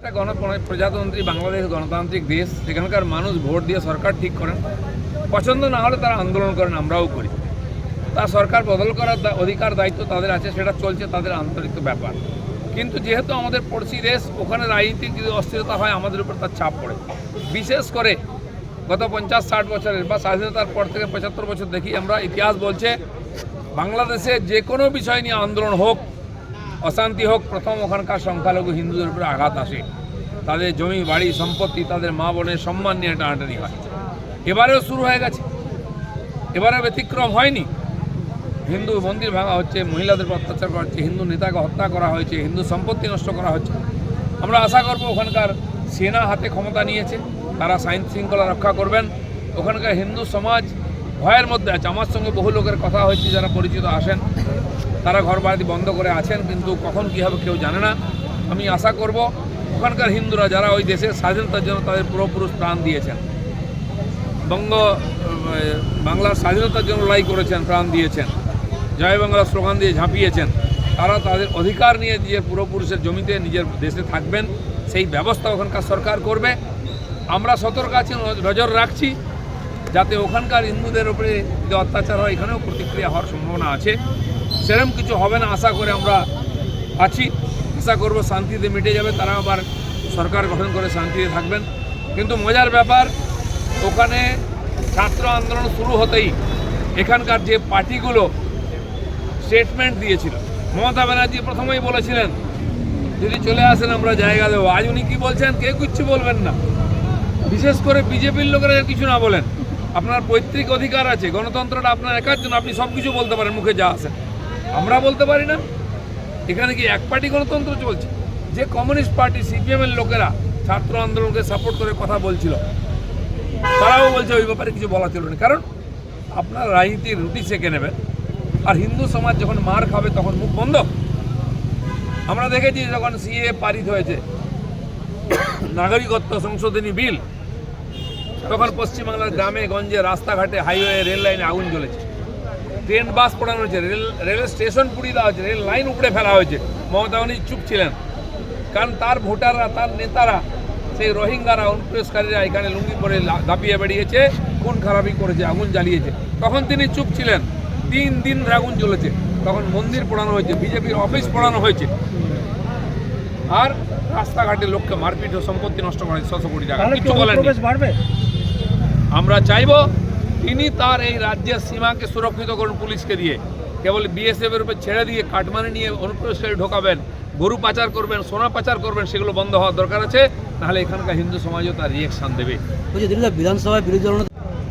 একটা প্রজাতন্ত্রী বাংলাদেশ গণতান্ত্রিক দেশ, সেখানকার মানুষ ভোট দিয়ে সরকার ঠিক করেন। পছন্দ না হলে তারা আন্দোলন করেন, আমরাও করি। তা সরকার বদল করার অধিকার দায়িত্ব তাদের আছে, সেটা চলছে তাদের আন্তরিক ব্যাপার। কিন্তু যেহেতু আমাদের পড়শি দেশ, ওখানে রাজনীতিক যদি অস্থিরতা হয় আমাদের উপর তার চাপ পড়ে। বিশেষ করে গত 50-60 বছরের বা স্বাধীনতার পর থেকে 75 বছর দেখি আমরা, ইতিহাস বলছে বাংলাদেশে যে কোনো বিষয় নিয়ে আন্দোলন হোক, অশান্তি হোক, প্রথম ওখানকার সংখ্যালঘু হিন্দুদের উপরে আঘাত আসে। তাদের জমি বাড়ি সম্পত্তি, তাদের মা বোনের সম্মান নিয়ে টানাটানি হয়। এবারেও শুরু হয়ে গেছে, এবারে ব্যতিক্রম হয়নি। হিন্দু মন্দির ভাঙা হচ্ছে, মহিলাদের অত্যাচার করা হচ্ছে, হিন্দু নেতাকে হত্যা করা হয়েছে, হিন্দু সম্পত্তি নষ্ট করা হচ্ছে। আমরা আশা করব ওখানকার সেনা হাতে ক্ষমতা নিয়েছে, তারা আইন শৃঙ্খলা রক্ষা করবেন। ওখানকার হিন্দু সমাজ ভয়ের মধ্যে আছে। আমার সঙ্গে বহু লোকের কথা হয়েছে, যারা পরিচিত আসেন, তারা ঘর বাড়ি বন্ধ করে আছেন, কিন্তু কখন কী হবে কেউ জানে না। আমি আশা করব ওখানকার হিন্দুরা যারা ওই দেশের স্বাধীনতার জন্য তাদের পূর্বপুরুষ প্রাণ দিয়েছেন, বাংলার স্বাধীনতার জন্য লড়াই করেছেন, প্রাণ দিয়েছেন, জয় বাংলা স্লোগান দিয়ে ঝাঁপিয়েছেন, তারা তাদের অধিকার নিয়ে নিজের পূর্বপুরুষের জমিতে নিজের দেশে থাকবেন, সেই ব্যবস্থা ওখানকার সরকার করবে। আমরা সতর্ক আছি, নজর রাখছি যাতে ওখানকার হিন্দুদের উপরে যে অত্যাচার হয় এখানেও প্রতিক্রিয়া হওয়ার সম্ভাবনা আছে। সেরকম কিছু হবে না আশা করে আমরা আছি। আশা করব শান্তিতে মিটে যাবে, তারা আবার সরকার গঠন করে শান্তিতে থাকবেন। কিন্তু মজার ব্যাপার, ওখানে ছাত্র আন্দোলন শুরু হতেই এখানকার যে পার্টিগুলো স্টেটমেন্ট দিয়েছিল, মমতা ব্যানার্জি প্রথমেই বলেছিলেন যদি চলে আসেন আমরা জায়গা দেবো। আজ উনি কী বলছেন, কেউ কিচ্ছু বলবেন না। বিশেষ করে বিজেপির লোকেরা কিছু না বলেন। আপনার পৈতৃক অধিকার আছে, গণতন্ত্রটা আপনার একার জন্য, আপনি সব কিছু বলতে পারেন মুখে যা আসেন, আমরা বলতে পারি না। এখানে কি এক পার্টি গণতন্ত্র চলছে? যে কমিউনিস্ট পার্টি সিপিএমের লোকেরা ছাত্র আন্দোলনকে সাপোর্ট করে কথা বলছিল, তারাও বলছে ওই ব্যাপারে কিছু বলা চলবে না, কারণ আপনার রাজনীতির রুটি সেঁকে নেবেন। আর হিন্দু সমাজ যখন মার খাবে তখন মুখ বন্ধ। আমরা দেখেছি যখন সিএ পারিত হয়েছে, নাগরিকত্ব সংশোধনী বিল, তখন পশ্চিমবাংলার গ্রামে গঞ্জে রাস্তাঘাটে হাইওয়ে রেল লাইনে আগুন জ্বলেছে, ট্রেন বাস পোড়ানো হয়েছে, রেল স্টেশন পুড়িয়ে দেওয়া হয়েছে, রেল লাইন উপড়ে ফেলা হয়েছে। মমতা ব্যানার্জি চুপ ছিলেন, কারণ তার ভোটাররা, তার নেতারা, সেই রোহিঙ্গারা, অনুপ্রবেশকারীরা এখানে লুঙ্গি পরে দাপিয়ে বেরিয়েছে, খুন খারাপি করেছে, আগুন জ্বালিয়েছে। তখন তিনি চুপ ছিলেন। 3 দিন আগুন জ্বলেছে, তখন মন্দির পোড়ানো হয়েছে, বিজেপির অফিস পোড়ানো হয়েছে, আর রাস্তাঘাটে লোককে মারপিট ও সম্পত্তি নষ্ট করা হয়েছে 600 কোটি টাকা। কিছু বলেন আমরা চাইব তিনি তার এই রাজ্যের সীমাকে সুরক্ষিত করুন পুলিশকে দিয়ে। কেবল বিএসএফ এর উপর ছেড়ে দিয়ে কাটমানি নিয়ে অনুপ্রবেশকারী ঢোকাবেন, গরু পাচার করবেন, সোনা পাচার করবেন, সেগুলো বন্ধ হওয়ার দরকার আছে। নাহলে এখানকার হিন্দু সমাজও তার রিয়েকশন দেবে। বিধানসভায় বিরোধী দল